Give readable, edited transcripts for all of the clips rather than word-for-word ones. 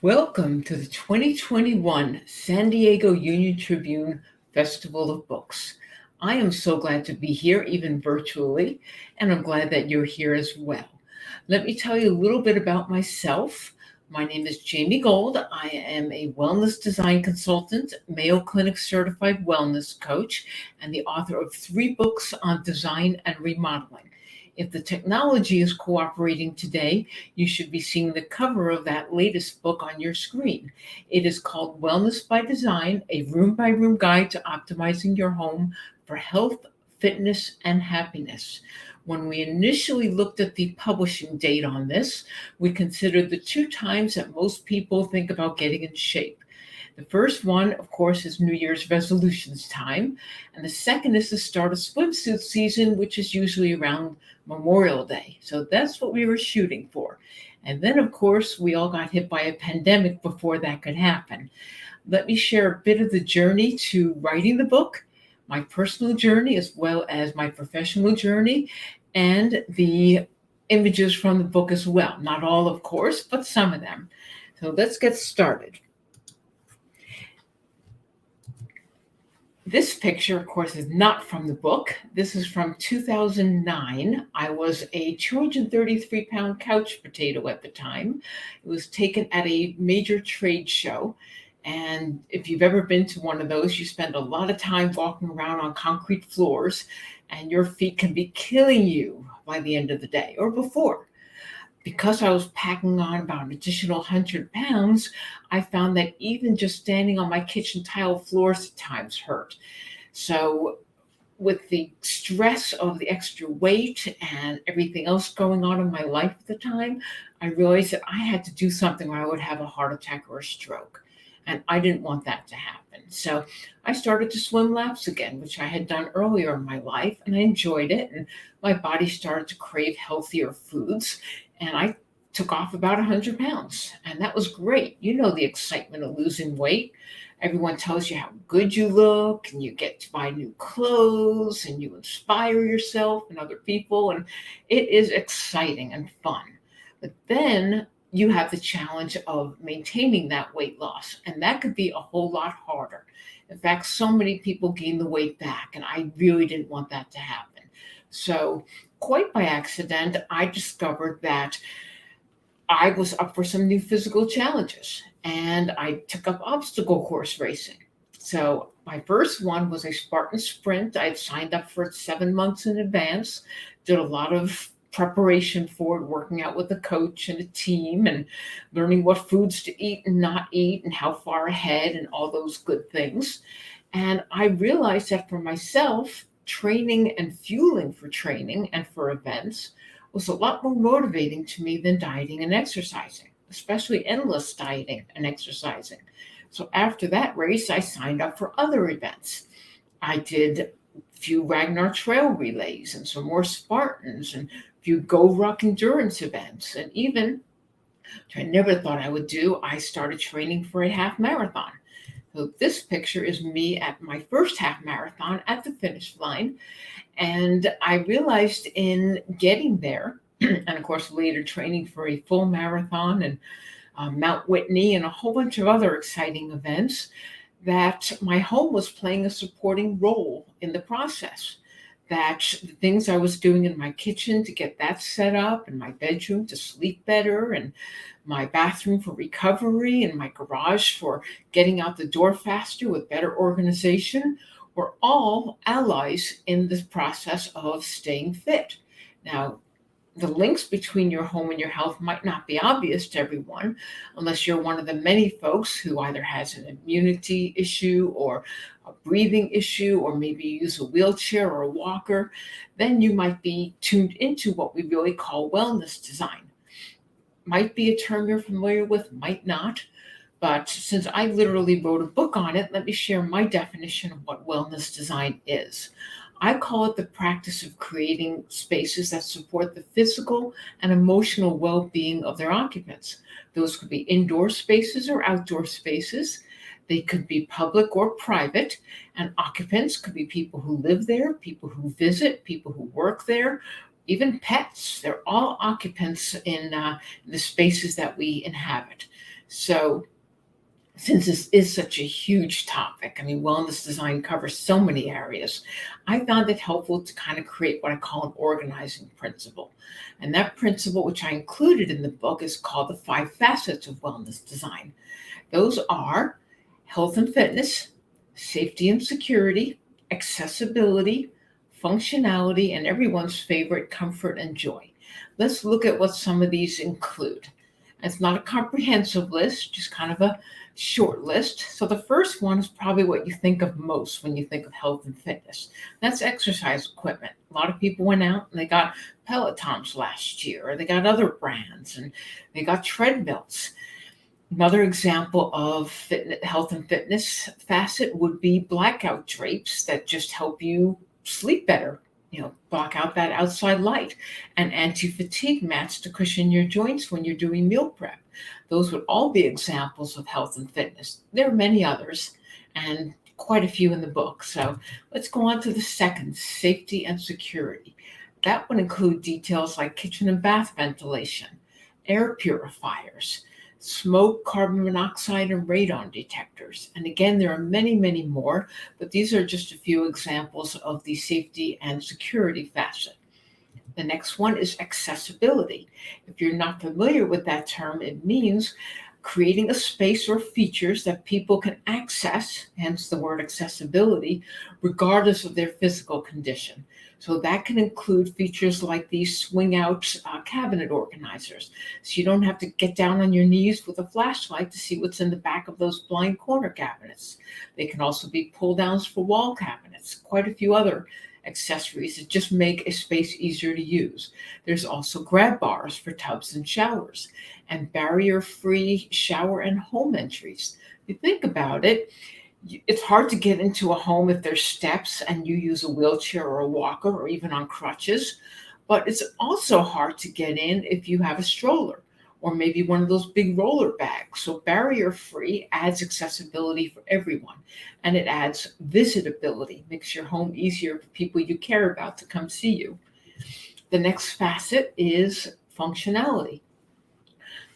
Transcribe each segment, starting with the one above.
Welcome to the 2021 San Diego Union Tribune Festival of Books. I am so glad to be here, even virtually, and I'm glad that you're here as well. Let me tell you a little bit about myself. My name is Jamie Gold. I am a wellness design consultant, Mayo Clinic certified wellness coach, and the author of 3 books on design and remodeling. If the technology is cooperating today, you should be seeing the cover of that latest book on your screen. It is called Wellness by Design, a room-by-room guide to optimizing your home for health, fitness, and happiness. When we initially looked at the publishing date on this, we considered the 2 times that most people think about getting in shape. The first one, of course, is New Year's resolutions time, and the second is the start of swimsuit season, which is usually around Memorial Day. So that's what we were shooting for. And then, of course, we all got hit by a pandemic before that could happen. Let me share a bit of the journey to writing the book, my personal journey, as well as my professional journey, and the images from the book as well. Not all, of course, but some of them. So let's get started. This picture, of course, is not from the book. This is from 2009. I was a 233-pound couch potato at the time. It was taken at a major trade show. And if you've ever been to one of those, you spend a lot of time walking around on concrete floors, and your feet can be killing you by the end of the day or before. Because I was packing on about an additional 100 pounds, I found that even just standing on my kitchen tile floors at times hurt. So with the stress of the extra weight and everything else going on in my life at the time, I realized that I had to do something or I would have a heart attack or a stroke. And I didn't want that to happen. So I started to swim laps again, which I had done earlier in my life, and I enjoyed it. And my body started to crave healthier foods. And I took off about 100 pounds. And that was great. You know, the excitement of losing weight. Everyone tells you how good you look, and you get to buy new clothes, and you inspire yourself and other people. And it is exciting and fun. But then you have the challenge of maintaining that weight loss, and that could be a whole lot harder. In fact, so many people gain the weight back, and I really didn't want that to happen. So quite by accident, I discovered that I was up for some new physical challenges, and I took up obstacle course racing. So my first one was a Spartan Sprint. I had signed up for it 7 months in advance, did a lot of preparation for it, working out with a coach and a team and learning what foods to eat and not eat and how far ahead and all those good things. And I realized that for myself, training and fueling for training and for events was a lot more motivating to me than dieting and exercising, especially endless dieting and exercising. So after that race, I signed up for other events. I did a few Ragnar Trail relays and some more Spartans and a few Go Ruck endurance events. And even, which I never thought I would do, I started training for a half marathon. So this picture is me at my first half marathon at the finish line. And I realized in getting there, and of course later training for a full marathon and Mount Whitney and a whole bunch of other exciting events, that my home was playing a supporting role in the process. That the things I was doing in my kitchen to get that set up, and my bedroom to sleep better, and my bathroom for recovery, and my garage for getting out the door faster with better organization, were all allies in this process of staying fit. Now, the links between your home and your health might not be obvious to everyone unless you're one of the many folks who either has an immunity issue or a breathing issue, or maybe you use a wheelchair or a walker. Then you might be tuned into what we really call wellness design. Might be a term you're familiar with, might not. But since I literally wrote a book on it, let me share my definition of what wellness design is. I call it the practice of creating spaces that support the physical and emotional well-being of their occupants. Those could be indoor spaces or outdoor spaces. They could be public or private, and occupants could be people who live there, people who visit, people who work there, even pets. They're all occupants in the spaces that we inhabit. So since this is such a huge topic, I mean, wellness design covers so many areas, I found it helpful to kind of create what I call an organizing principle. And that principle, which I included in the book, is called the 5 facets of wellness design. Those are health and fitness, safety and security, accessibility, functionality, and everyone's favorite, comfort and joy. Let's look at what some of these include. It's not a comprehensive list, just kind of a short list. So the first one is probably what you think of most when you think of health and fitness. That's exercise equipment. A lot of people went out and they got Pelotons last year, or they got other brands, and they got treadmills. Another example of health and fitness facet would be blackout drapes that just help you sleep better, block out that outside light, and anti-fatigue mats to cushion your joints when you're doing meal prep. Those would all be examples of health and fitness. There are many others, and quite a few in the book. So let's go on to the second, safety and security. That would include details like kitchen and bath ventilation, air purifiers, smoke, carbon monoxide, and radon detectors. And again, there are many, many more, but these are just a few examples of the safety and security facet. The next one is accessibility. If you're not familiar with that term, it means creating a space or features that people can access, hence the word accessibility, regardless of their physical condition. So that can include features like these swing out cabinet organizers. So you don't have to get down on your knees with a flashlight to see what's in the back of those blind corner cabinets. They can also be pull downs for wall cabinets, quite a few other accessories that just make a space easier to use. There's also grab bars for tubs and showers, and barrier-free shower and home entries. If you think about it, it's hard to get into a home if there's steps and you use a wheelchair or a walker or even on crutches, but it's also hard to get in if you have a stroller or maybe one of those big roller bags. So barrier-free adds accessibility for everyone, and it adds visitability, makes your home easier for people you care about to come see you. The next facet is functionality.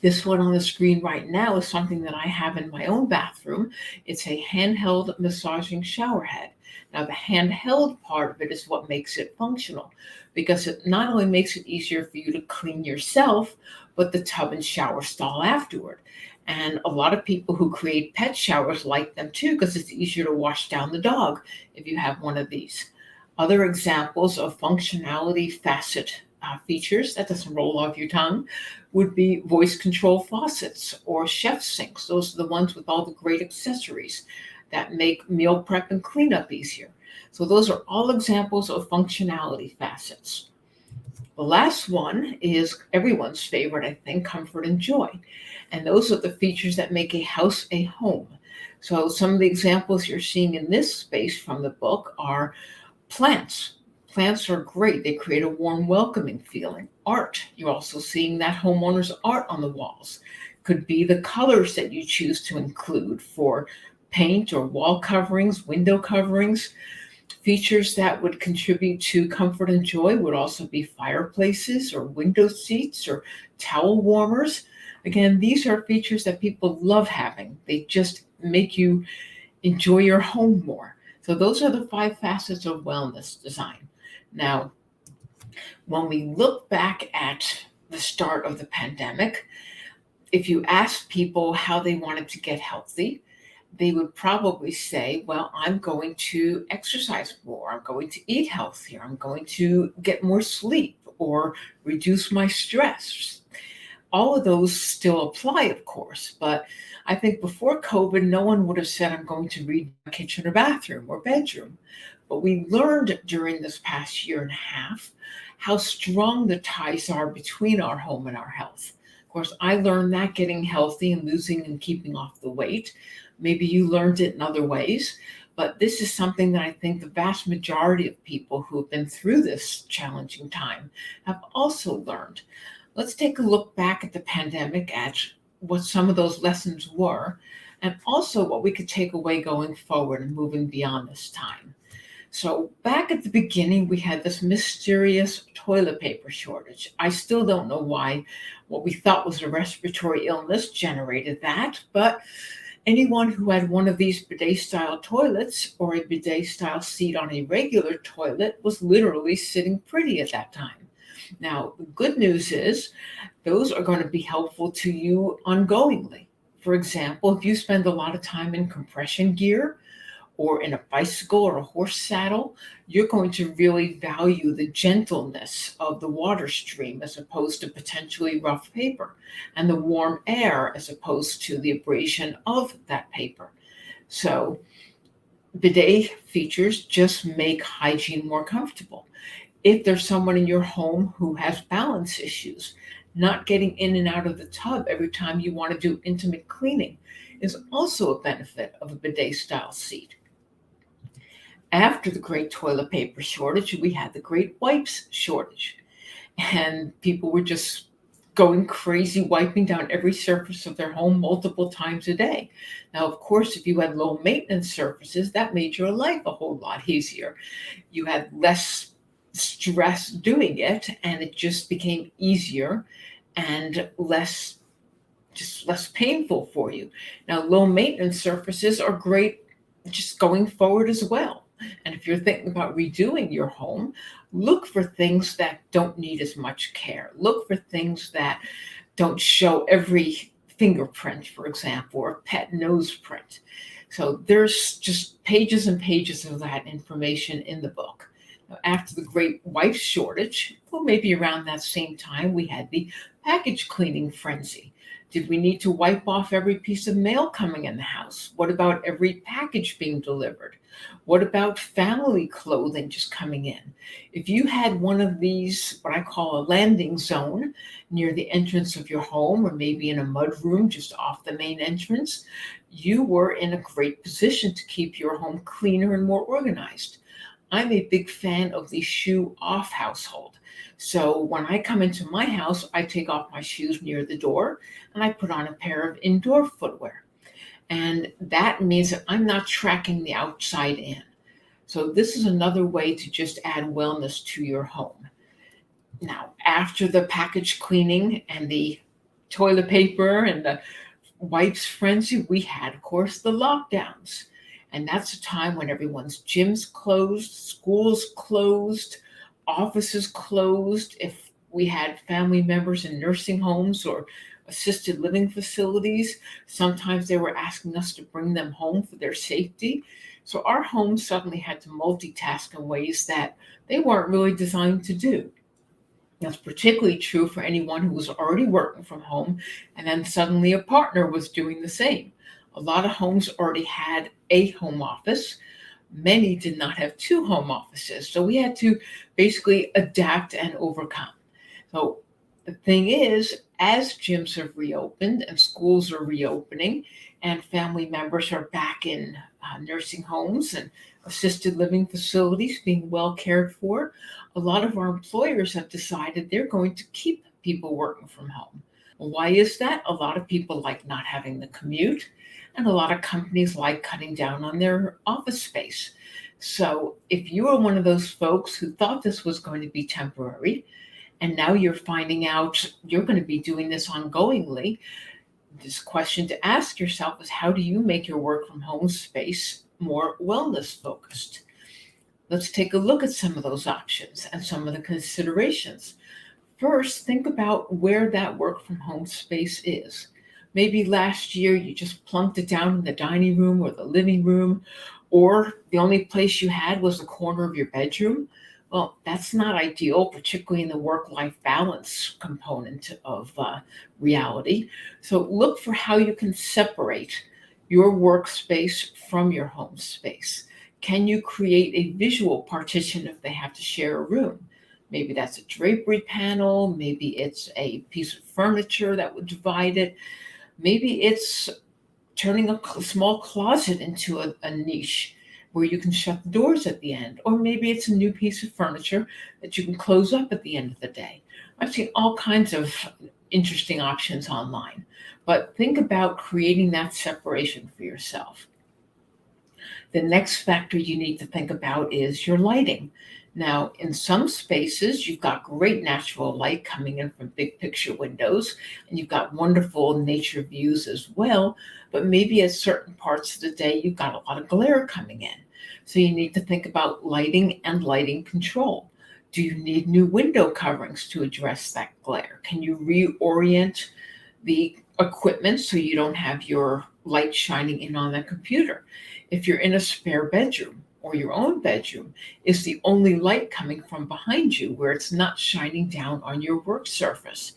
This one on the screen right now is something that I have in my own bathroom. It's a handheld massaging shower head. Now, the handheld part of it is what makes it functional, because it not only makes it easier for you to clean yourself, but the tub and shower stall afterward. And a lot of people who create pet showers like them too, because it's easier to wash down the dog if you have one of these. Other examples of functionality facet features, that doesn't roll off your tongue, would be voice control faucets or chef sinks. Those are the ones with all the great accessories that make meal prep and cleanup easier. So those are all examples of functionality facets. The last one is everyone's favorite, I think, comfort and joy. And those are the features that make a house a home. So some of the examples you're seeing in this space from the book are plants. Plants are great. They create a warm, welcoming feeling. Art. You're also seeing that homeowner's art on the walls. Could be the colors that you choose to include for paint or wall coverings, window coverings. Features that would contribute to comfort and joy would also be fireplaces or window seats or towel warmers. Again, these are features that people love having. They just make you enjoy your home more. So those are the 5 facets of wellness design. Now, when we look back at the start of the pandemic, if you ask people how they wanted to get healthy, they would probably say, well, I'm going to exercise more, I'm going to eat healthier, I'm going to get more sleep or reduce my stress. All of those still apply, of course, but I think before COVID, no one would have said, I'm going to read my kitchen or bathroom or bedroom. But we learned during this past year and a half how strong the ties are between our home and our health. Of course, I learned that getting healthy and losing and keeping off the weight. Maybe you learned it in other ways, but this is something that I think the vast majority of people who have been through this challenging time have also learned. Let's take a look back at the pandemic, at what some of those lessons were, and also what we could take away going forward and moving beyond this time. So back at the beginning, we had this mysterious toilet paper shortage. I still don't know why what we thought was a respiratory illness generated that, but anyone who had one of these bidet-style toilets or a bidet-style seat on a regular toilet was literally sitting pretty at that time. Now, the good news is those are going to be helpful to you ongoingly. For example, if you spend a lot of time in compression gear, or in a bicycle or a horse saddle, you're going to really value the gentleness of the water stream as opposed to potentially rough paper, and the warm air as opposed to the abrasion of that paper. So bidet features just make hygiene more comfortable. If there's someone in your home who has balance issues, not getting in and out of the tub every time you want to do intimate cleaning is also a benefit of a bidet style seat. After the great toilet paper shortage, we had the great wipes shortage. And people were just going crazy, wiping down every surface of their home multiple times a day. Now, of course, if you had low maintenance surfaces, that made your life a whole lot easier. You had less stress doing it, and it just became easier and less painful for you. Now, low maintenance surfaces are great just going forward as well. And if you're thinking about redoing your home, look for things that don't need as much care. Look for things that don't show every fingerprint, for example, or pet nose print. So there's just pages and pages of that information in the book. Now, after the great wipe shortage, well, maybe around that same time, we had the package cleaning frenzy. Did we need to wipe off every piece of mail coming in the house? What about every package being delivered? What about family clothing just coming in? If you had one of these, what I call a landing zone near the entrance of your home, or maybe in a mud room just off the main entrance, you were in a great position to keep your home cleaner and more organized. I'm a big fan of the shoe off household. So when I come into my house, I take off my shoes near the door and I put on a pair of indoor footwear. And that means that I'm not tracking the outside in. So this is another way to just add wellness to your home. Now, after the package cleaning and the toilet paper and the wipes frenzy, we had, of course, the lockdowns. And that's a time when everyone's gyms closed, schools closed, offices closed. If we had family members in nursing homes or assisted living facilities, sometimes they were asking us to bring them home for their safety. So our homes suddenly had to multitask in ways that they weren't really designed to do. That's particularly true for anyone who was already working from home and then suddenly a partner was doing the same. A lot of homes already had a home office. Many did not have two home offices. So we had to basically adapt and overcome. So the thing is, as gyms have reopened and schools are reopening and family members are back in nursing homes and assisted living facilities being well cared for, a lot of our employers have decided they're going to keep people working from home. Well, why is that? A lot of people like not having the commute, and a lot of companies like cutting down on their office space. So if you are one of those folks who thought this was going to be temporary, and now you're finding out you're going to be doing this ongoingly, this question to ask yourself is, how do you make your work from home space more wellness focused? Let's take a look at some of those options and some of the considerations. First, think about where that work from home space is. Maybe last year you just plunked it down in the dining room or the living room, or the only place you had was the corner of your bedroom. Well, that's not ideal, particularly in the work-life balance component of reality. So look for how you can separate your workspace from your home space. Can you create a visual partition if they have to share a room? Maybe that's a drapery panel. Maybe it's a piece of furniture that would divide it. Maybe it's turning a small closet into a niche where you can shut the doors at the end. Or maybe it's a new piece of furniture that you can close up at the end of the day. I've seen all kinds of interesting options online, but think about creating that separation for yourself. The next factor you need to think about is your lighting. Now, in some spaces, you've got great natural light coming in from big picture windows, and you've got wonderful nature views as well. But maybe at certain parts of the day, you've got a lot of glare coming in. So you need to think about lighting and lighting control. Do you need new window coverings to address that glare? Can you reorient the equipment so you don't have your light shining in on the computer? If you're in a spare bedroom or your own bedroom, is the only light coming from behind you where it's not shining down on your work surface?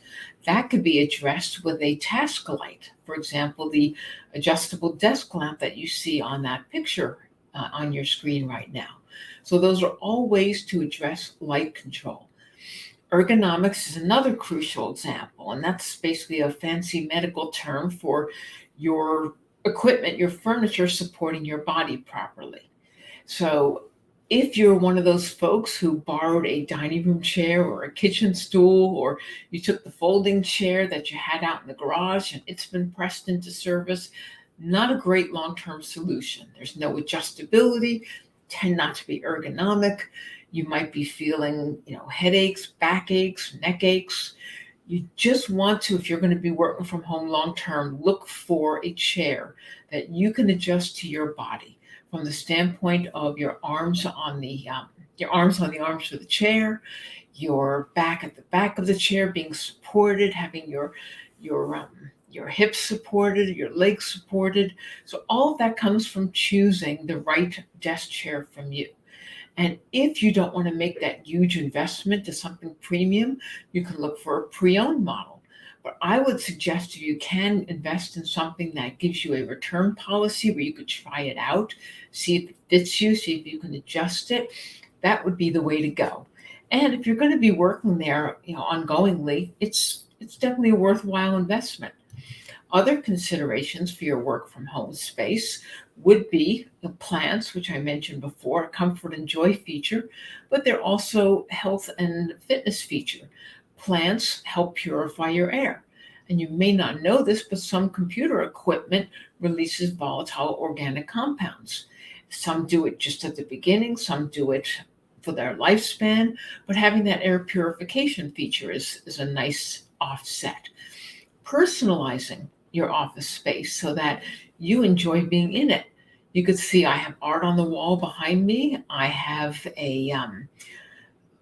That could be addressed with a task light. For example, the adjustable desk lamp that you see on that picture on your screen right now. So those are all ways to address light control. Ergonomics is another crucial example, and that's basically a fancy medical term for your equipment, your furniture supporting your body properly. So if you're one of those folks who borrowed a dining room chair or a kitchen stool, or you took the folding chair that you had out in the garage and it's been pressed into service, not a great long-term solution. There's no adjustability, tend not to be ergonomic. You might be feeling, headaches, backaches, neck aches. You just want to, if you're going to be working from home long-term, look for a chair that you can adjust to your body from the standpoint of your arms on the arms of the chair, your back at the back of the chair being supported, having your hips supported, your legs supported. So all of that comes from choosing the right desk chair from you. And if you don't want to make that huge investment to something premium, you can look for a pre-owned model. But I would suggest if you can invest in something that gives you a return policy where you could try it out, see if it fits you, see if you can adjust it, that would be the way to go. And if you're going to be working there, ongoingly, it's definitely a worthwhile investment. Other considerations for your work from home space would be the plants, which I mentioned before, a comfort and joy feature, but they're also health and fitness feature. Plants help purify your air. And you may not know this, but some computer equipment releases volatile organic compounds. Some do it just at the beginning, some do it for their lifespan, but having that air purification feature is a nice offset. Personalizing your office space so that you enjoy being in it. You could see I have art on the wall behind me. I have a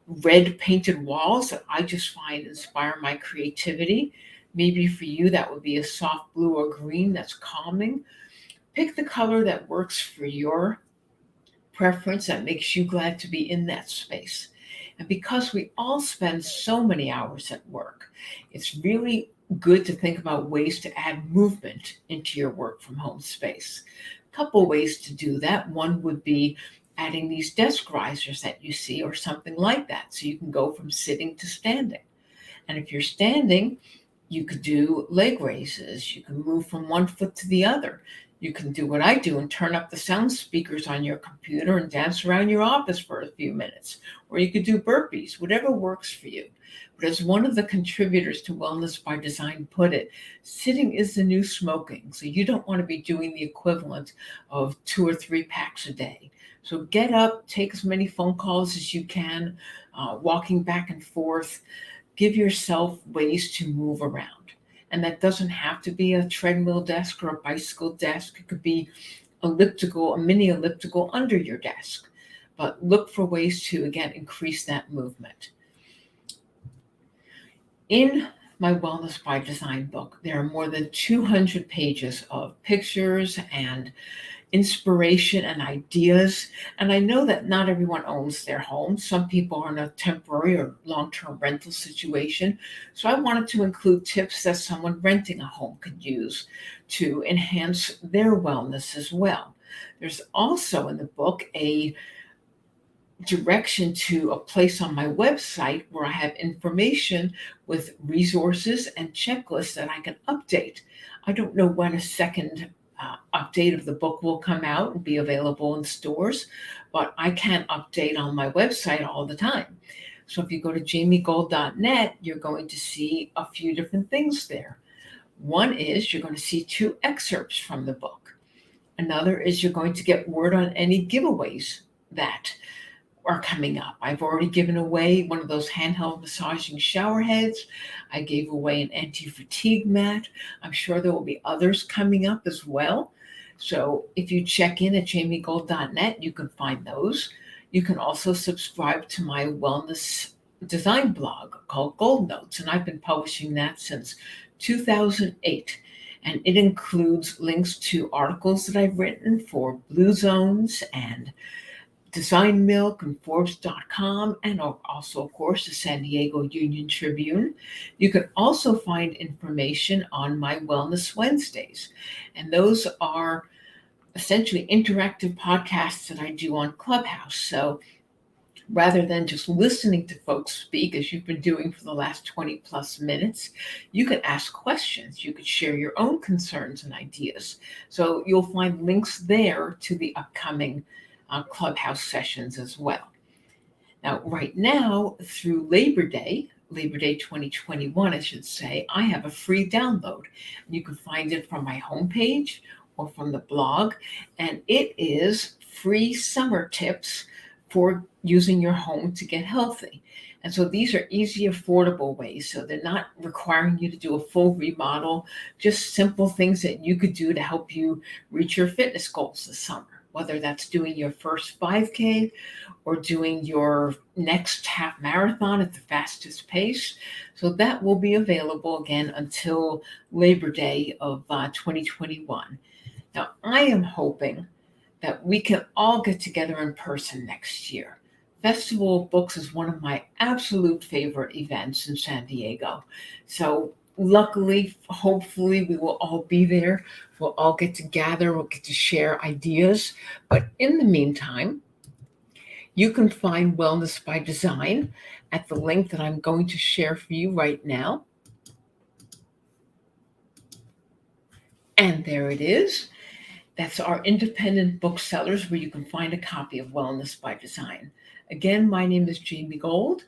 red painted walls that I just find inspire my creativity. Maybe for you, that would be a soft blue or green that's calming. Pick the color that works for your preference, that makes you glad to be in that space. And because we all spend so many hours at work, it's really good to think about ways to add movement into your work from home space. A couple ways to do that. One would be adding these desk risers that you see or something like that, so you can go from sitting to standing. And if you're standing, you could do leg raises. You can move from one foot to the other. You can do what I do and turn up the sound speakers on your computer and dance around your office for a few minutes. Or you could do burpees, whatever works for you. But as one of the contributors to Wellness by Design put it, sitting is the new smoking. So you don't want to be doing the equivalent of 2 or 3 packs a day. So get up, take as many phone calls as you can, walking back and forth. Give yourself ways to move around. And that doesn't have to be a treadmill desk or a bicycle desk. It could be a mini elliptical under your desk. But look for ways to, again, increase that movement. In my Wellness by Design book, there are more than 200 pages of pictures and inspiration and ideas. And I know that not everyone owns their home. Some people are in a temporary or long-term rental situation. So I wanted to include tips that someone renting a home could use to enhance their wellness as well. There's also in the book a direction to a place on my website where I have information with resources and checklists that I can update. I don't know when a second update of the book will come out and be available in stores, but I can't update on my website all the time. So if you go to jamiegold.net, you're going to see a few different things there. One is you're going to see 2 excerpts from the book. Another is you're going to get word on any giveaways that are coming up. I've already given away one of those handheld massaging shower heads. I gave away an anti-fatigue mat. I'm sure there will be others coming up as well. So if you check in at jamiegold.net, you can find those. You can also subscribe to my wellness design blog called Gold Notes, and I've been publishing that since 2008. And it includes links to articles that I've written for Blue Zones and Design Milk and Forbes.com, and also, of course, the San Diego Union Tribune. You can also find information on my Wellness Wednesdays, and those are essentially interactive podcasts that I do on Clubhouse. So rather than just listening to folks speak, as you've been doing for the last 20 plus minutes, you could ask questions. You could share your own concerns and ideas. So you'll find links there to the upcoming Clubhouse sessions as well. Now, right now, through Labor Day 2021, I should say, I have a free download. You can find it from my homepage or from the blog, and it is free summer tips for using your home to get healthy. And so these are easy, affordable ways. So they're not requiring you to do a full remodel, just simple things that you could do to help you reach your fitness goals this summer, whether that's doing your first 5K or doing your next half marathon at the fastest pace. So that will be available again until Labor Day of 2021. Now, I am hoping that we can all get together in person next year. Festival of Books is one of my absolute favorite events in San Diego. So luckily, hopefully, we will all be there. We'll all get to gather, we'll get to share ideas. But in the meantime, you can find Wellness by Design at the link that I'm going to share for you right now. And there it is. That's our independent booksellers where you can find a copy of Wellness by Design. Again, my name is Jamie Gold,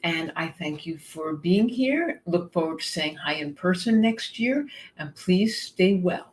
and I thank you for being here. Look forward to saying hi in person next year, and please stay well.